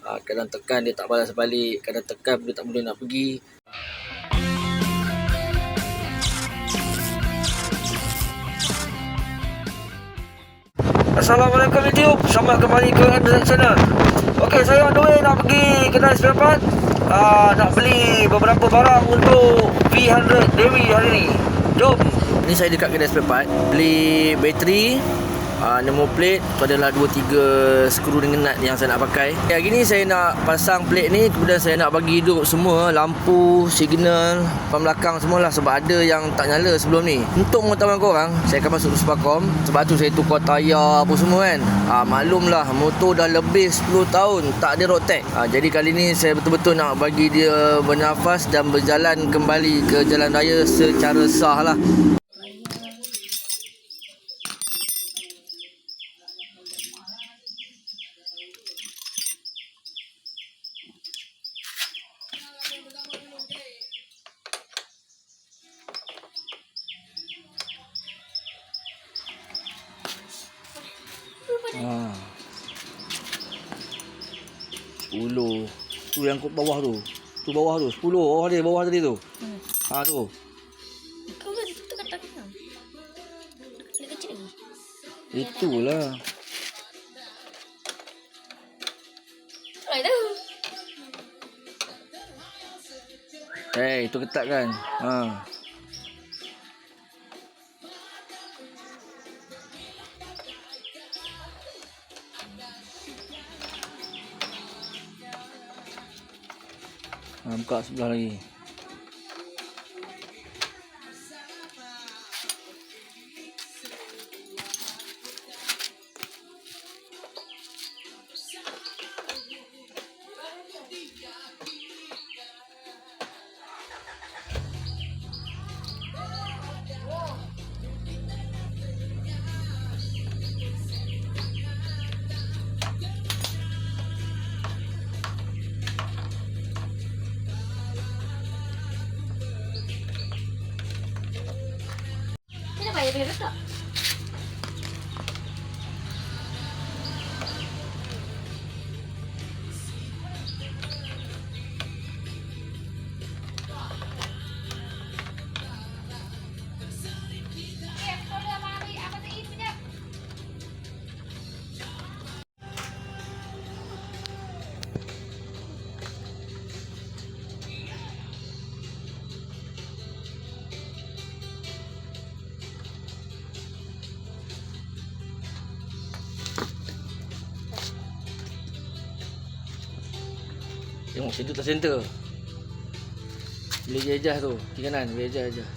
Kadang tekan dia tak balas balik, kadang tekan dia tak boleh nak pergi. Assalamualaikum YouTube, selamat kembali ke Anderson Channel. Okey, saya on the way nak pergi kedai spare part, nak beli beberapa barang untuk V100 Dewi hari ni. Jom. Ni saya dekat kedai spare part, beli bateri, nombor plate tu adalah 2-3 skru dengan nut yang saya nak pakai. Hari ni saya nak pasang plate ni, kemudian saya nak bagi hidup semua lampu, signal, depan belakang semualah, sebab ada yang tak nyala sebelum ni. Untuk mengetahui korang, saya akan masuk ke Supakom, sebab tu saya tukar tayar apa semua kan. Maklumlah motor dah lebih 10 tahun tak ada road tag. Jadi kali ni saya betul-betul nak bagi dia bernafas dan berjalan kembali ke jalan raya secara sah lah. Ha. 10. Tu yang kat bawah tu. Tu bawah tu. 10. Bawah dia, bawah tadi tu. Tu. Kau kan tu kat tengah. Dia kecil ni. Itulah. Ai dah. Itu ketat kan. Buka sebelah lagi. Dia bayar dia tak? Tengok situ tak center. Boleh jajah tu, kiri kanan, boleh jajah.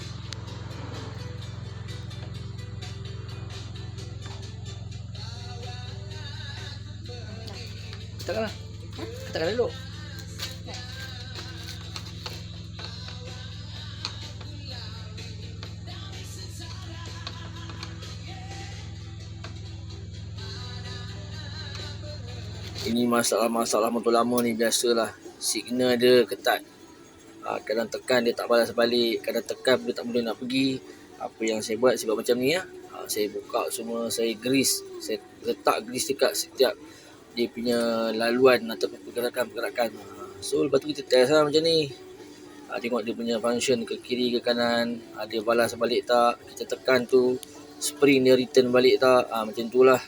Ketakkanlah. Ketakkan elok. Ini masalah-masalah motor lama ni biasalah. Signal dia ketat. Kadang tekan dia tak balas balik, kadang tekan dia tak boleh nak pergi. Apa yang saya buat, saya buat macam ni . Saya buka semua, saya grease. Saya letak grease dekat setiap dia punya laluan ataupun pergerakan-pergerakan. So lepas tu kita test lah macam ni. Tengok dia punya function ke kiri ke kanan, dia balas balik tak, kita tekan tu spring dia return balik tak, macam tu lah.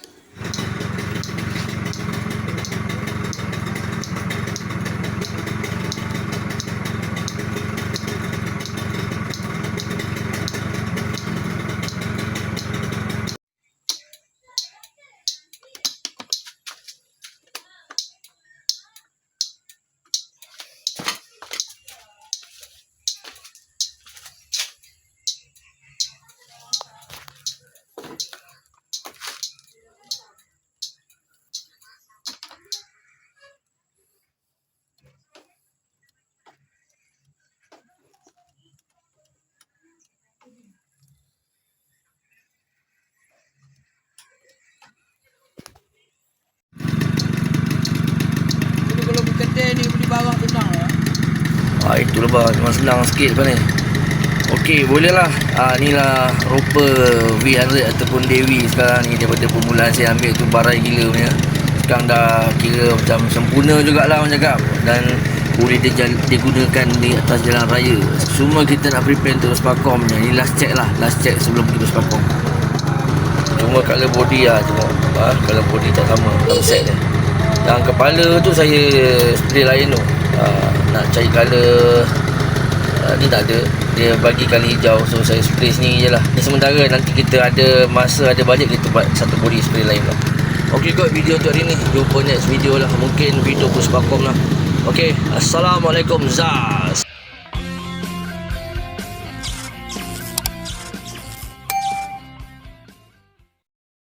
Itulah bah, memang senang sikit lepas ni. Okey, boleh lah. Inilah Roper V100 ataupun Dewi sekarang ni. Daripada permulaan saya ambil tu barai gila punya. sekarang dah kira macam sempurna jugalah orang cakap, dan boleh digunakan di atas jalan raya. Semua kita nak prepare untuk Berspakom je. Ni last check lah, last check sebelum pergi Berspakom. Cuma color body lah, tengok color body tak sama dalam set dia. Yang kepala tu saya spray lain tu, nak cari color ni tak ada, dia bagi color hijau, so saya spray sendiri je lah. Ni sementara, nanti kita ada masa, ada bajet, kita buat satu body spray lain lah. Ok kot, video untuk hari ni, jumpa next video lah, mungkin video Berspakom lah. Ok, Assalamualaikum Zaz.